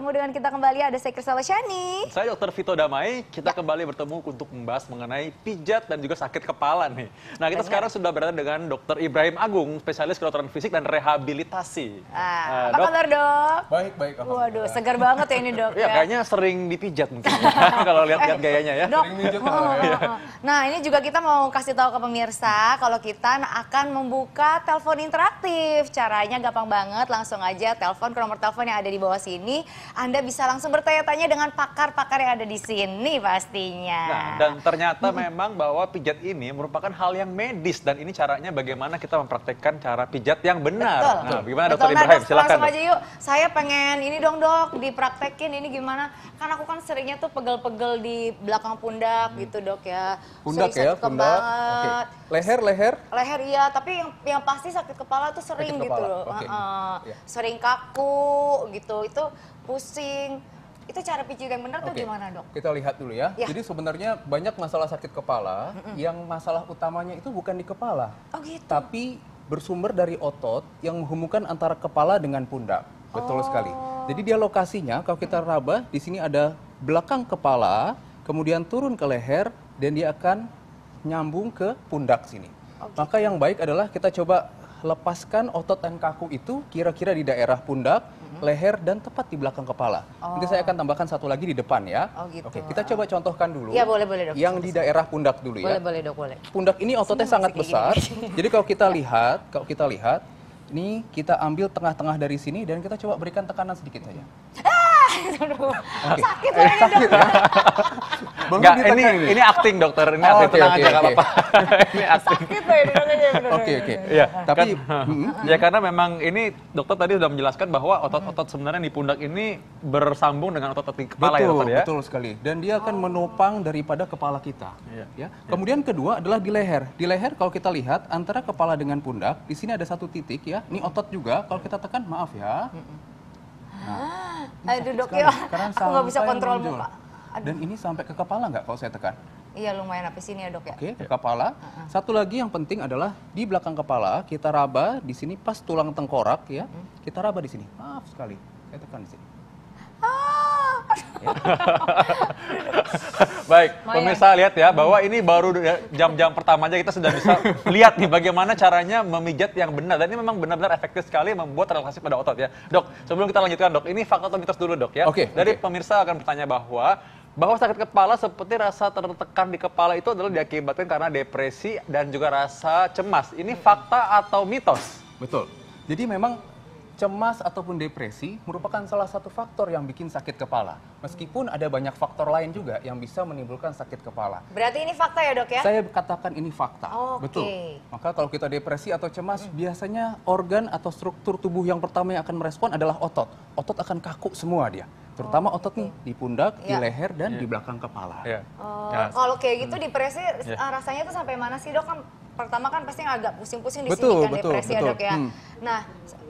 bertemu dengan kita kembali, ada saya Kristal Shani. Saya Dr. Vito Damai, kita kembali bertemu untuk membahas mengenai pijat dan juga sakit kepala nih. Nah, kita sekarang sudah berada dengan Dr. Ibrahim Agung, spesialis kedokteran fisik dan rehabilitasi. Apa kabar, Dok? Baik. Waduh, segar banget ya ini, Dok. Ya, kayaknya sering dipijat mungkin kalau lihat-lihat gayanya ya. Dok, nah ini juga kita mau kasih tahu ke pemirsa kalau kita akan membuka telepon interaktif. Caranya gampang banget, langsung aja telepon ke nomor telepon yang ada di bawah sini. Anda bisa langsung bertanya-tanya dengan pakar-pakar yang ada di sini pastinya. Nah, dan ternyata memang bahwa pijat ini merupakan hal yang medis dan ini caranya bagaimana kita mempraktekkan cara pijat yang benar. Betul. Nah, gimana Betul. Dr. Ibrahim? Silakan. Langsung aja yuk. Saya pengen ini dong, Dok, dipraktekin ini gimana? Kan aku kan seringnya tuh pegel-pegel di belakang pundak gitu, Dok ya. Pundak sering ya, sakit pundak. banget. Leher. Leher iya, tapi yang pasti sakit kepala tuh sering Sakit gitu kepala, loh. oke. Heeh. Ya. Sering kaku gitu, itu pusing. Itu cara pijit yang benar tuh Oke. gimana, Dok? Kita lihat dulu ya. Ya. Jadi sebenarnya banyak masalah sakit kepala yang masalah utamanya itu bukan di kepala, Oh gitu. tapi bersumber dari otot yang menghubungkan antara kepala dengan pundak. Betul sekali. Jadi dia lokasinya kalau kita raba di sini ada belakang kepala, kemudian turun ke leher dan dia akan nyambung ke pundak sini. Maka yang baik adalah kita coba lepaskan otot yang kaku itu kira-kira di daerah pundak, leher, dan tepat di belakang kepala. Nanti saya akan tambahkan satu lagi di depan ya. Oh, gitu. Oke, kita coba contohkan dulu. Iya, boleh, Dok. Yang di daerah pundak dulu ya. Boleh, Dok, boleh. Pundak ini ototnya Senang sangat sih kayak besar. gini. Jadi kalau kita lihat, ini kita ambil tengah-tengah dari sini dan kita coba berikan tekanan sedikit saja. Sakit loh ini, Sakit Dok. ya? Enggak, ini acting dokter, ini Oh, acting, oke, tenang oke, aja, nggak oke. apa-apa. Ini acting. Sakit loh ini, Dok. Bener, Oke. Iya, Tapi ya karena memang ini dokter tadi sudah menjelaskan bahwa otot-otot sebenarnya di pundak ini bersambung dengan otot di kepala ya dokter ya. Betul sekali. Dan dia akan menopang daripada kepala kita. Iya. Ya. Kemudian kedua adalah di leher. Di leher kalau kita lihat antara kepala dengan pundak, di sini ada satu titik ya. Ini otot juga. Kalau kita tekan, maaf ya. Aduh, Dok, Sekali. ya. Karena Aku nggak bisa sampai kontrol menonjol. muka. Dan ini sampai ke kepala nggak kalau saya tekan? Iya, lumayan sampai sini ya, Dok ya. Oke, ke kepala. Satu lagi yang penting adalah di belakang kepala kita raba di sini pas tulang tengkorak ya. Kita raba di sini. Maaf sekali. Saya tekan di sini. Baik, Lumayan. pemirsa lihat ya bahwa ini baru jam-jam pertama aja kita sudah bisa lihat nih bagaimana caranya memijat yang benar dan ini memang benar-benar efektif sekali membuat relaksasi pada otot ya. Dok, sebelum kita lanjutkan Dok, ini fakta atau mitos dulu Dok ya. Oke, Dari oke. pemirsa akan bertanya bahwa sakit kepala seperti rasa tertekan di kepala itu adalah diakibatkan karena depresi dan juga rasa cemas. Ini fakta atau mitos? Betul. Jadi memang cemas ataupun depresi merupakan salah satu faktor yang bikin sakit kepala. Meskipun ada banyak faktor lain juga yang bisa menimbulkan sakit kepala. Berarti ini fakta ya, Dok ya? Saya katakan ini fakta. Oke. Betul. Maka kalau kita depresi atau cemas, biasanya organ atau struktur tubuh yang pertama yang akan merespon adalah otot. Otot akan kaku semua dia. Terutama otot nih di pundak, di Iya. leher, dan di belakang kepala. Ya. Oh, Ya. kalau kayak gitu depresi rasanya tuh sampai mana sih, Dok? Kan pertama kan pasti agak pusing-pusing di Betul, sini kan betul, depresi ya, betul. Dok ya. Nah,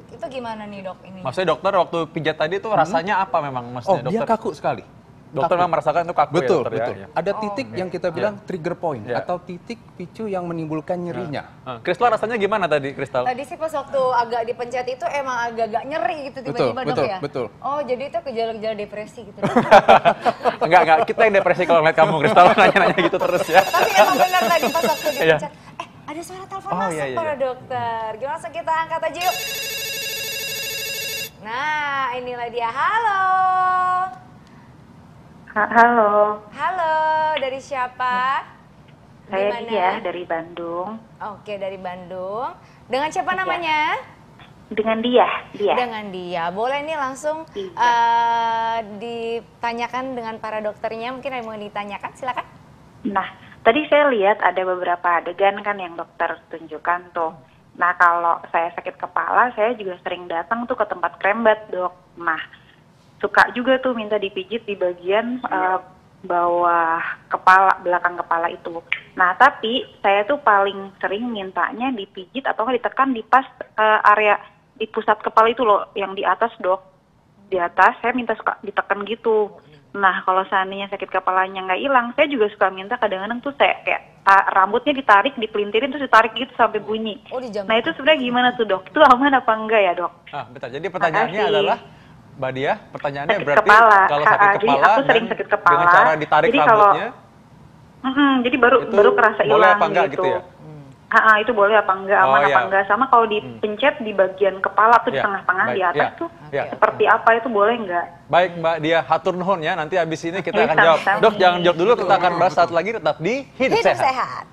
itu gimana nih, Dok, ini? Maksudnya dokter waktu pijat tadi itu rasanya apa memang Oh, maksudnya dia dokter? kaku sekali. Dokter memang merasakan itu kaku Betul, ya dokter betul. ya. Ada titik yang kita bilang trigger point Ya. atau titik picu yang menimbulkan nyerinya. Kristal rasanya gimana tadi Kristal? Tadi sih pas waktu agak dipencet itu emang agak-agak nyeri gitu tiba-tiba, Dok Betul, ya? betul. Oh, jadi itu gejala-gejala depresi gitu, Dok. Enggak, kita yang depresi kalau ngeliat kamu Kristal nanya-nanya gitu terus ya. Tapi emang benar tadi pas waktu Iya. dipencet. Ada suara telepon Oh, masuk iya, iya, para iya. dokter. Gimana langsung kita angkat aja yuk. Nah, inilah dia. Halo. Halo, Halo, dari siapa? saya Di mana? Dia dari Bandung. Oke, dari Bandung. Dengan siapa Iya. namanya? Dengan dia. Dengan dia. Boleh nih langsung Iya. ditanyakan dengan para dokternya. Mungkin ada yang mau ditanyakan, silakan. Nah, tadi saya lihat ada beberapa adegan kan yang dokter tunjukkan tuh. Nah, kalau saya sakit kepala, saya juga sering datang tuh ke tempat krembat, Dok. Nah, suka juga tuh minta dipijit di bagian bawah kepala, belakang kepala itu. Nah, tapi saya tuh paling sering mintanya dipijit atau nggak ditekan di pas area di pusat kepala itu loh, yang di atas, Dok. Di atas saya minta suka ditekan gitu. Nah, kalau seandainya sakit kepalanya nggak hilang, saya juga suka minta kadang-kadang tuh saya kayak rambutnya ditarik, dipelintirin terus ditarik gitu sampai bunyi. Oh, dijamkan. Nah, itu sebenarnya gimana tuh, Dok? Itu aman apa enggak ya, Dok? Bentar. Jadi pertanyaannya Makasih. adalah Mbak Dia, pertanyaannya sakit berarti kepala. kalau sakit Jadi kepala aku sering dan sakit kepala. dengan cara ditarik Jadi kalau- rambutnya, jadi baru kerasa boleh hilang apa enggak gitu. gitu ya? Itu boleh apa enggak, Oh, aman iya. apa enggak. Sama kalau dipencet di bagian kepala tuh di Iya, tengah-tengah di baik, atas iya, tuh iya. seperti apa itu boleh enggak? Baik Mbak Dia, hatur nuhun ya. Nanti habis ini kita Oke, akan jawab. sama-sama. Dok, jangan jawab dulu, kita akan bahas saat lagi tetap di Hidup Hidup Sehat. sehat.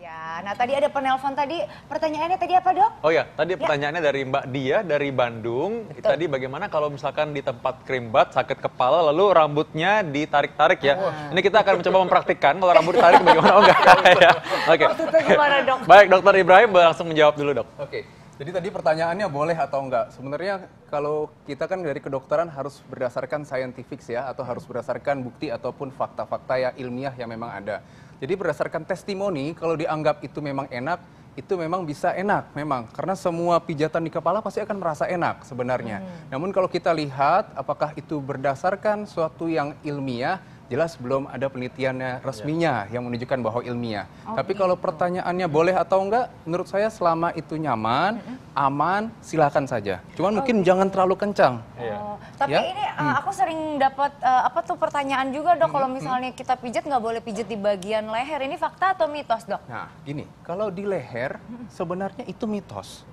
Ya, nah tadi ada penelpon tadi, pertanyaannya tadi apa dok? Oh ya, tadi pertanyaannya dari Mbak Dia dari Bandung. Tadi bagaimana kalau misalkan di tempat krimbat sakit kepala lalu rambutnya ditarik-tarik ya. Ini kita akan mencoba mempraktikkan kalau rambut ditarik bagaimana. Oh enggak ya. Oke. Maksudnya gimana dok? Baik, Dokter Ibrahim langsung menjawab dulu, Dok. Oke, jadi tadi pertanyaannya boleh atau enggak? Sebenarnya kalau kita kan dari kedokteran harus berdasarkan scientific ya, atau harus berdasarkan bukti ataupun fakta-fakta ya ilmiah yang memang ada. Jadi berdasarkan testimoni, kalau dianggap itu memang enak, itu memang bisa enak memang. Karena semua pijatan di kepala pasti akan merasa enak sebenarnya. Namun kalau kita lihat apakah itu berdasarkan suatu yang ilmiah, jelas belum ada penelitiannya resminya yang menunjukkan bahwa ilmiah. Tapi kalau pertanyaannya boleh atau enggak, menurut saya selama itu nyaman, aman, silakan saja. Cuman mungkin jangan terlalu kencang. Oh, tapi Ya? ini aku sering dapat apa tuh pertanyaan juga dok, kalau misalnya kita pijat nggak boleh pijat di bagian leher, ini fakta atau mitos dok? Nah, gini, kalau di leher sebenarnya itu mitos.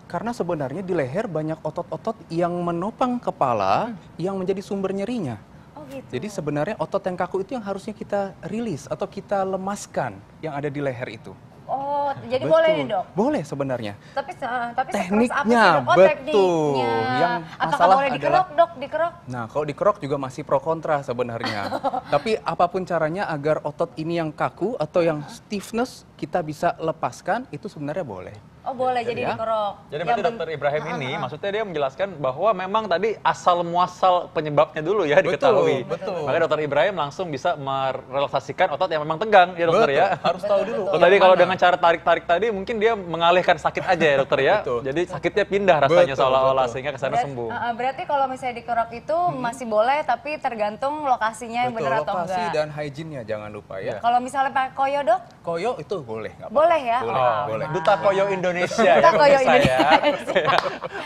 Karena sebenarnya di leher banyak otot-otot yang menopang kepala yang menjadi sumber nyerinya. Oh gitu. Jadi sebenarnya otot yang kaku itu yang harusnya kita rilis atau kita lemaskan yang ada di leher itu. Oh, jadi boleh nih dok? Boleh sebenarnya. Tapi sekeras apa Tekniknya, sih dok? Oh, betul. tekniknya. Yang Apakah masalah boleh dikerok dok? Dikerok? Nah, kalau dikerok juga masih pro kontra sebenarnya. Tapi apapun caranya agar otot ini yang kaku atau yang stiffness kita bisa lepaskan, itu sebenarnya boleh. Oh boleh, jadi ya. dikerok. Jadi Yang berarti pen- Dokter Ibrahim ini maksudnya dia menjelaskan bahwa memang tadi asal muasal penyebabnya dulu ya diketahui. betul. Makanya Dokter Ibrahim langsung bisa merelaksasikan otot yang memang tegang ya dokter Betul, ya. harus tahu dulu. Kalau tadi kalau dengan cara tarik-tarik tadi mungkin dia mengalihkan sakit aja ya dokter ya. Betul. Jadi sakitnya pindah rasanya Betul, seolah-olah betul. sehingga kesana sembuh. Berarti kalau misalnya dikerok itu masih boleh, tapi tergantung lokasinya yang Betul, benar atau lokasi enggak. dan hygiene-nya jangan lupa ya. Kalau misalnya pakai koyo dok? Koyo itu boleh, nggak apa-apa. Boleh ya? Boleh, Oh, boleh. Duta Koyo Indonesia Duta ya Koyo pemirsa ya. Indonesia.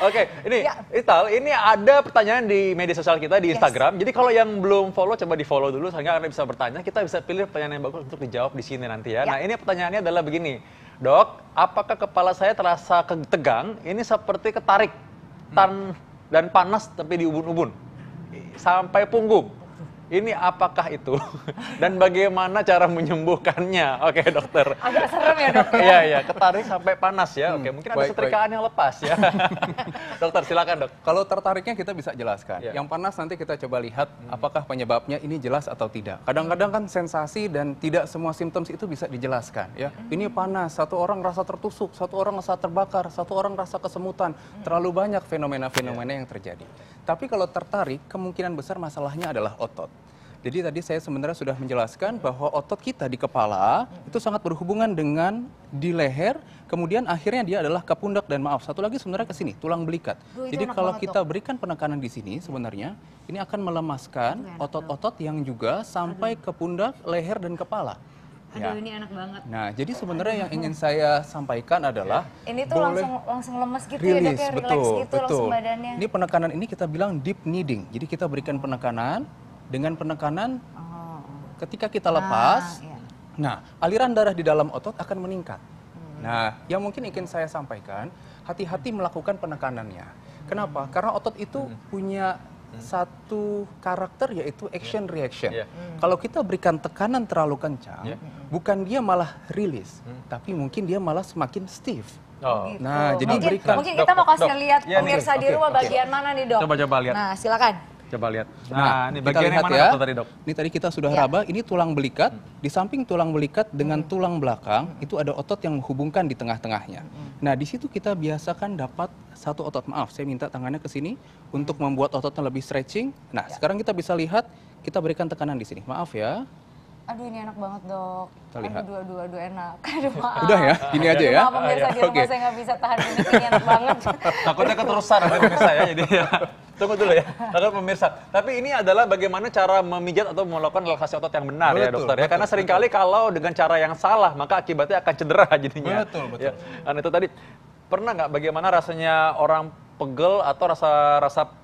Oke, ini Ya. Ital, ini ada pertanyaan di media sosial kita di Instagram. Jadi kalau yang belum follow coba di-follow dulu sehingga Anda bisa bertanya, kita bisa pilih pertanyaan yang bagus untuk dijawab di sini nanti ya. Nah, ini pertanyaannya adalah begini. Dok, apakah kepala saya terasa tegang? Ini seperti ketarik dan panas tapi di ubun-ubun sampai punggung. Ini apakah itu? Dan bagaimana cara menyembuhkannya? Oke, dokter. Agak serem ya dok? Iya, iya, ketarik sampai panas ya. Oke, mungkin ada baik, setrikaan yang lepas ya. Dokter, silakan dok. Kalau tertariknya kita bisa jelaskan. Ya. Yang panas nanti kita coba lihat apakah penyebabnya ini jelas atau tidak. Kadang-kadang kan sensasi dan tidak semua simptoms itu bisa dijelaskan ya. Ini panas, satu orang rasa tertusuk, satu orang rasa terbakar, satu orang rasa kesemutan. Terlalu banyak fenomena-fenomena yang terjadi. Tapi kalau tertarik, kemungkinan besar masalahnya adalah otot. Jadi tadi saya sebenarnya sudah menjelaskan bahwa otot kita di kepala itu sangat berhubungan dengan di leher, kemudian akhirnya dia adalah ke pundak dan maaf, satu lagi sebenarnya ke sini, tulang belikat. Duh, itu Jadi enak kalau banget, kita berikan penekanan di sini sebenarnya, ini akan melemaskan otot-otot yang juga sampai ke pundak, leher, dan kepala. Ya. Aduh ini enak banget. Nah, jadi sebenarnya yang ingin saya sampaikan adalah Ini tuh boleh langsung lemes gitu ya dok rilis, ya, relax betul, gitu langsung betul. badannya. Ini penekanan ini kita bilang deep kneading. Jadi kita berikan penekanan, dengan penekanan ketika kita lepas, iya. nah aliran darah di dalam otot akan meningkat. Nah, yang mungkin ingin saya sampaikan, hati-hati melakukan penekanannya. Kenapa? Karena otot itu punya satu karakter yaitu action reaction. Iya. Kalau kita berikan tekanan terlalu kencang, bukan dia malah rilis, tapi mungkin dia malah semakin stiff. Oh. Nah, jadi mungkin, berikan. mungkin kita mau kasih Dok, lihat iya nih. pemirsa di Oke, rumah oke. bagian mana nih dok. Coba lihat. Nah silakan. Coba lihat. Nah, ini kita bagian yang lihat mana ya. dokter tadi dok? Ini tadi kita sudah raba, ini tulang belikat. Di samping tulang belikat dengan tulang belakang, itu ada otot yang menghubungkan di tengah-tengahnya. Nah, di situ kita biasakan dapat satu otot. Maaf, saya minta tangannya ke sini untuk membuat ototnya lebih stretching. Nah, sekarang kita bisa lihat, kita berikan tekanan di sini. Maaf ya. Aduh ini enak banget dok. Kita lihat. Aduh enak. Aduh maaf. Udah ya, gini aja ya. Maaf pemirsa di rumah Oke. saya nggak bisa tahan ini enak banget. Takutnya keterusan nanti pemirsa ya. Jadi ya. Tunggu dulu ya, takut pemirsa. Tapi ini adalah bagaimana cara memijat atau melakukan relaksasi otot yang benar ya Betul, dokter ya. betul, Karena seringkali kalau dengan cara yang salah maka akibatnya akan cedera jadinya. Betul, betul. Ya. Dan itu tadi pernah nggak bagaimana rasanya orang pegel atau rasa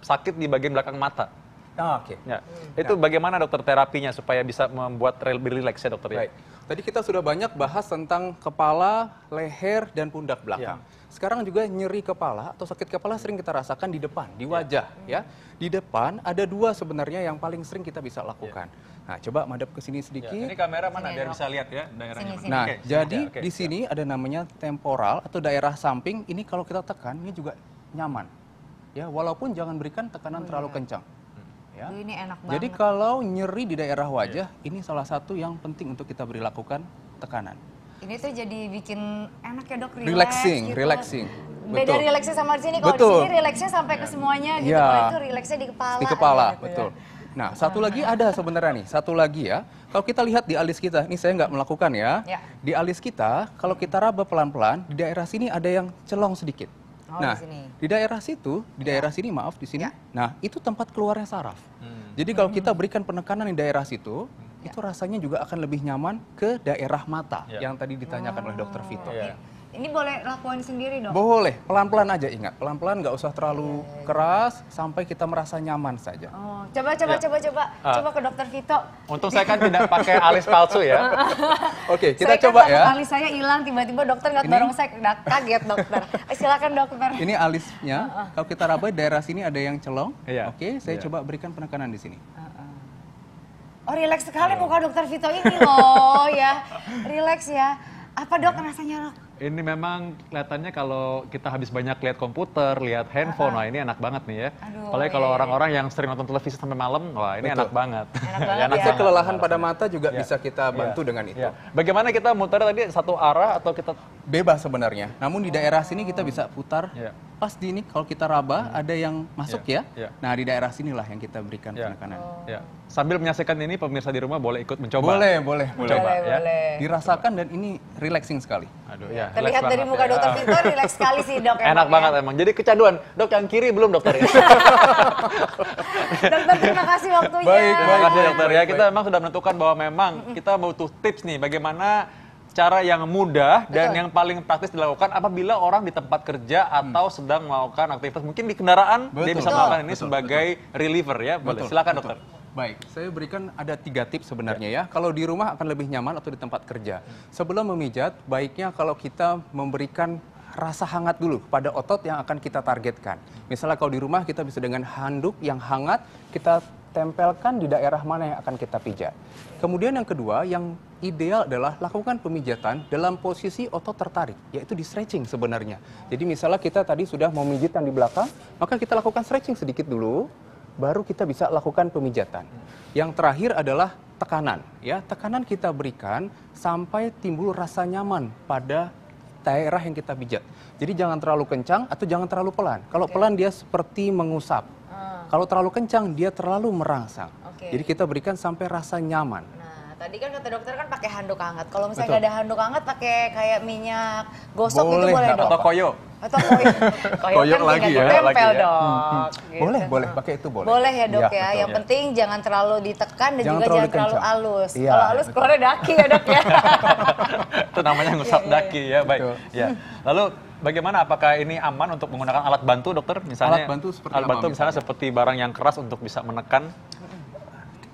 sakit di bagian belakang mata. Oke. Ya. Itu bagaimana dokter terapinya supaya bisa membuat lebih rileks ya dokter ya? Baik. Tadi kita sudah banyak bahas tentang kepala, leher, dan pundak belakang. Sekarang juga nyeri kepala atau sakit kepala sering kita rasakan di depan, di wajah. Ya. Di depan ada dua sebenarnya yang paling sering kita bisa lakukan. Nah, coba madep ke sini sedikit. Ini kamera mana Sini, biar Dok. bisa lihat ya daerahnya. Sini, mana. Nah, Oke, jadi oke, di sini ada namanya temporal atau daerah samping. Ini kalau kita tekan, ini juga nyaman. Ya, walaupun jangan berikan tekanan terlalu kencang. Ya. Aduh, ini enak banget. Jadi kalau nyeri di daerah wajah, ini salah satu yang penting untuk kita beri lakukan tekanan. Ini tuh jadi bikin enak ya dok, Relaxing, gitu. relaxing. Beda Betul. relaxnya sama di sini, kalau di Betul. sini relaxnya sampai ke semuanya gitu, Iya. kalau itu relaxnya di kepala. Di kepala, gitu betul. ya. Nah, satu lagi ada sebenarnya nih, satu lagi ya. Kalau kita lihat di alis kita, ini saya nggak melakukan ya. Ya. Di alis kita, kalau kita raba pelan-pelan, di daerah sini ada yang celong sedikit. Oh, Nah, di sini. di daerah situ, di daerah sini, maaf, di sini. Ya. Nah, itu tempat keluarnya saraf. Jadi kalau kita berikan penekanan di daerah situ, itu rasanya juga akan lebih nyaman ke daerah mata Ya. yang tadi ditanyakan oleh Dokter Vito. Iya. Ini boleh lakuin sendiri dok? Boleh, pelan-pelan aja, ingat. Pelan-pelan, nggak usah terlalu keras sampai kita merasa nyaman saja. Oh, coba ke dokter Vito. Untung saya kan tidak pakai alis palsu ya. Oke, kita Saya coba kan ya. alis saya hilang, tiba-tiba dokter nggak Ini- dorong saya, kaget dokter. Silakan dokter. Ini alisnya, kalau kita raba daerah sini ada yang celong. Iya. Oke, saya Iya. coba berikan penekanan di sini. Oh, rileks sekali muka dokter Vito ini loh ya. Rileks ya. Apa dok rasanya dok? Ini memang kelihatannya kalau kita habis banyak lihat komputer, lihat handphone, wah ini enak banget nih ya. Aduh, Apalagi kalau iya. orang-orang yang sering nonton televisi sampai malam, wah ini Betul. enak banget. Enak banget Enak ya. Bisa kelelahan rasanya. pada mata juga Iya. bisa kita bantu Iya. dengan itu. Iya. Bagaimana kita muter tadi satu arah atau kita Bebas sebenarnya. Namun di daerah sini kita bisa putar. Iya. Pas di ini kalau kita raba ada yang masuk Iya. ya. Iya. Nah, di daerah sinilah yang kita berikan Iya. penekanan. ya. Sambil menyaksikan ini pemirsa di rumah boleh ikut mencoba. Boleh, boleh, boleh. Coba, Boleh, ya. boleh. Dirasakan dan ini relaxing sekali. Aduh ya. Terlihat relax dari banget muka ya. dokter Vito rileks sekali sih dok. Enak emang, banget ya. emang. Jadi kecanduan. Dok yang kiri belum dokter ya? Dokter terima kasih waktunya. Baik, Terima kasih dokter ya. baik, Kita memang sudah menentukan bahwa memang kita butuh tips nih bagaimana cara yang mudah dan Betul. yang paling praktis dilakukan apabila orang di tempat kerja atau sedang melakukan aktivitas mungkin di kendaraan dia Betul. bisa melakukan ini Betul. sebagai reliever ya. Boleh. Betul, Silakan betul. dokter. Baik, saya berikan ada 3 tips sebenarnya ya. Kalau di rumah akan lebih nyaman atau di tempat kerja. Sebelum memijat, baiknya kalau kita memberikan rasa hangat dulu pada otot yang akan kita targetkan. Misalnya kalau di rumah kita bisa dengan handuk yang hangat, kita tempelkan di daerah mana yang akan kita pijat. Kemudian yang kedua, yang ideal adalah lakukan pemijatan dalam posisi otot tertarik, yaitu di stretching sebenarnya. Jadi misalnya kita tadi sudah mau mijit yang di belakang, maka kita lakukan stretching sedikit dulu, baru kita bisa lakukan pemijatan. Yang terakhir adalah tekanan. Ya, tekanan kita berikan sampai timbul rasa nyaman pada daerah yang kita pijat. Jadi jangan terlalu kencang atau jangan terlalu pelan. Kalau pelan dia seperti mengusap. Kalau terlalu kencang dia terlalu merangsang. Oke. Jadi kita berikan sampai rasa nyaman. Nah, tadi kan kata dokter kan pakai handuk hangat. Kalau misalnya Betul. nggak ada handuk hangat, pakai kayak minyak gosok Boleh, gitu boleh nggak dok? Atau koyo. Atau koyo. Koyo kan lagi tinggal ya, ditempel lagi ya. dok. Gitu. Boleh, boleh pakai itu boleh. Boleh ya dok Iya, ya. betul. Yang penting jangan terlalu ditekan dan Jangan juga terlalu jangan terlalu kencang. halus. Iya, Kalau halus betul. keluarnya daki ya dok ya. Itu namanya ngusap daki ya, baik. Betul. Ya. Lalu bagaimana apakah ini aman untuk menggunakan alat bantu dokter? Misalnya Alat bantu seperti alat apa bantu misalnya misalnya? seperti barang yang keras untuk bisa menekan.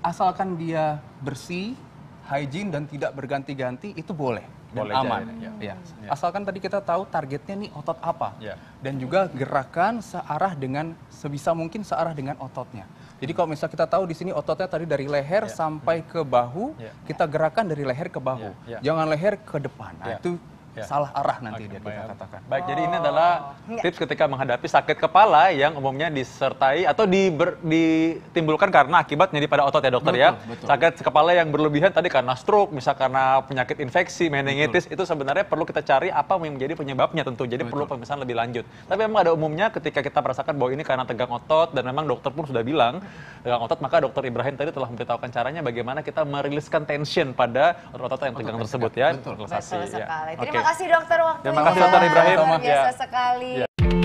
Asalkan dia bersih, hygiene dan tidak berganti-ganti itu boleh. Dan Boleh aman. jadi, Ya. Asalkan tadi kita tahu targetnya nih otot apa. Ya. Dan juga gerakan searah dengan sebisa mungkin searah dengan ototnya. Jadi kalau misalnya kita tahu di sini ototnya tadi dari leher sampai ke bahu, Ya. kita gerakan dari leher ke bahu. Ya. Jangan leher ke depan. Nah, Ya. itu Ya. salah arah nanti Oke, dia baik. kita katakan. Baik, jadi ini adalah tips ketika menghadapi sakit kepala yang umumnya disertai atau ditimbulkan karena akibat nyeri pada otot ya dokter ya. Betul. Sakit kepala yang berlebihan tadi karena stroke, misal karena penyakit infeksi, meningitis, itu sebenarnya perlu kita cari apa yang menjadi penyebabnya tentu. Jadi perlu pemeriksaan lebih lanjut. Tapi memang ada umumnya ketika kita merasakan bahwa ini karena tegang otot dan memang dokter pun sudah bilang tegang otot, maka dokter Ibrahim tadi telah memberitahukan caranya bagaimana kita meriliskan tension pada otot yang tegang tersebut ya. Betul. Relaksasi, Betul ya. sekali. Oke. Terima kasih dokter waktunya. Terima kasih, Dokter Ibrahim. Luar biasa Ya. sekali. Ya.